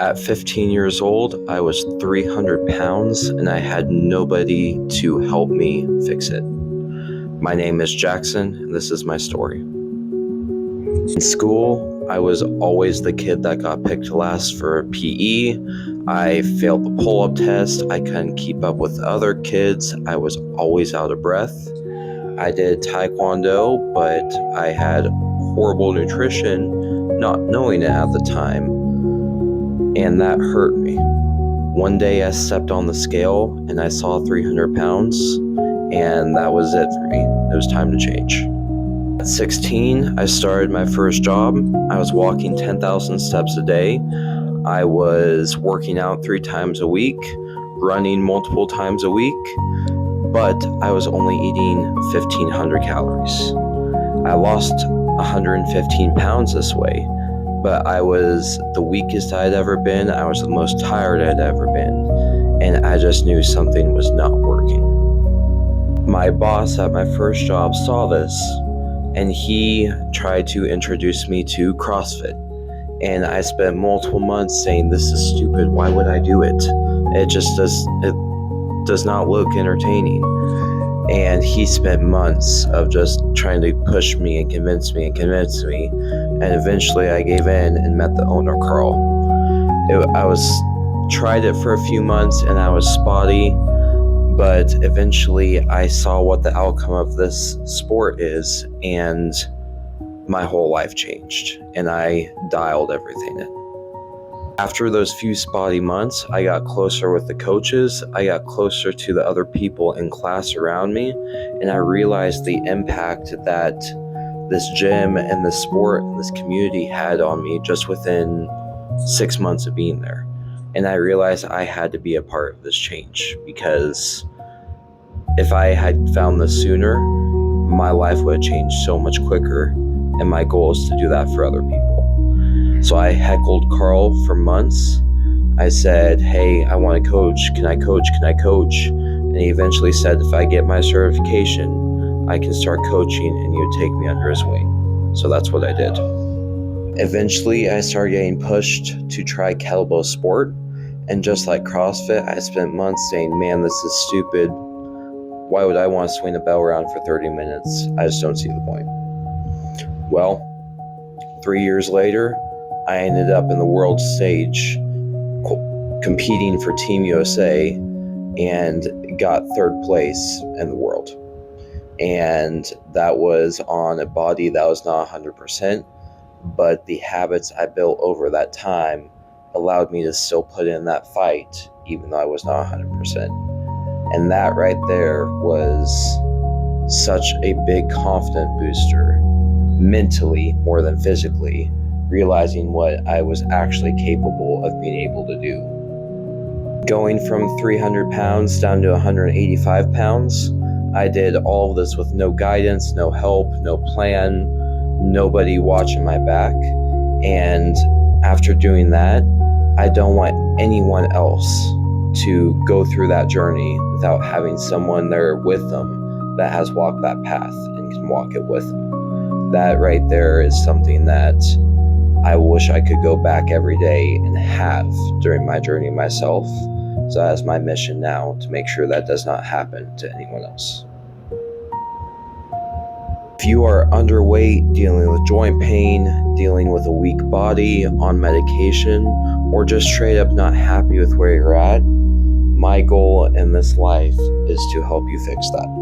At 15 years old, I was 300 pounds and I had nobody to help me fix it. My name is Jackson, and this is my story. In school, I was always the kid that got picked last for PE. I failed the pull-up test. I couldn't keep up with other kids. I was always out of breath. I did Taekwondo, but I had horrible nutrition, not knowing it at the time, and that hurt me. One day I stepped on the scale and I saw 300 pounds, and that was it for me. It was time to change. At 16, I started my first job. I was walking 10,000 steps a day. I was working out 3 times a week, running multiple times a week, but I was only eating 1,500 calories. I lost 115 pounds this way, but I was the weakest I'd ever been. I was the most tired I'd ever been, and I just knew something was not working. My boss at my first job saw this, and he tried to introduce me to CrossFit. And I spent multiple months saying, this is stupid, why would I do it? It does not look entertaining. And he spent months of just trying to push me and convince me. And eventually I gave in and met the owner, Carl. Tried it for a few months and I was spotty, but eventually I saw what the outcome of this sport is, and my whole life changed, and I dialed everything in. After those few spotty months, I got closer with the coaches, I got closer to the other people in class around me, and I realized the impact that this gym and this sport and this community had on me just within 6 months of being there. And I realized I had to be a part of this change, because if I had found this sooner, my life would have changed so much quicker, and my goal is to do that for other people. So I heckled Carl for months. I said, hey, I want to coach. Can I coach? And he eventually said, if I get my certification, I can start coaching and he would take me under his wing. So that's what I did. Eventually, I started getting pushed to try kettlebell sport. And just like CrossFit, I spent months saying, man, this is stupid. Why would I want to swing a bell around for 30 minutes? I just don't see the point. Well, 3 years later, I ended up in the world stage competing for Team USA and got 3rd place in the world. And that was on a body that was not 100%, but the habits I built over that time allowed me to still put in that fight even though I was not 100%. And that right there was such a big confidence booster, mentally more than physically, realizing what I was actually capable of being able to do. Going from 300 pounds down to 185 pounds, I did all of this with no guidance, no help, no plan, nobody watching my back. And after doing that, I don't want anyone else to go through that journey without having someone there with them that has walked that path and can walk it with them. That right there is something that I wish I could go back every day and have during my journey myself. So that's my mission now, to make sure that does not happen to anyone else. If you are underweight, dealing with joint pain, dealing with a weak body, on medication, or just straight up not happy with where you're at, my goal in this life is to help you fix that.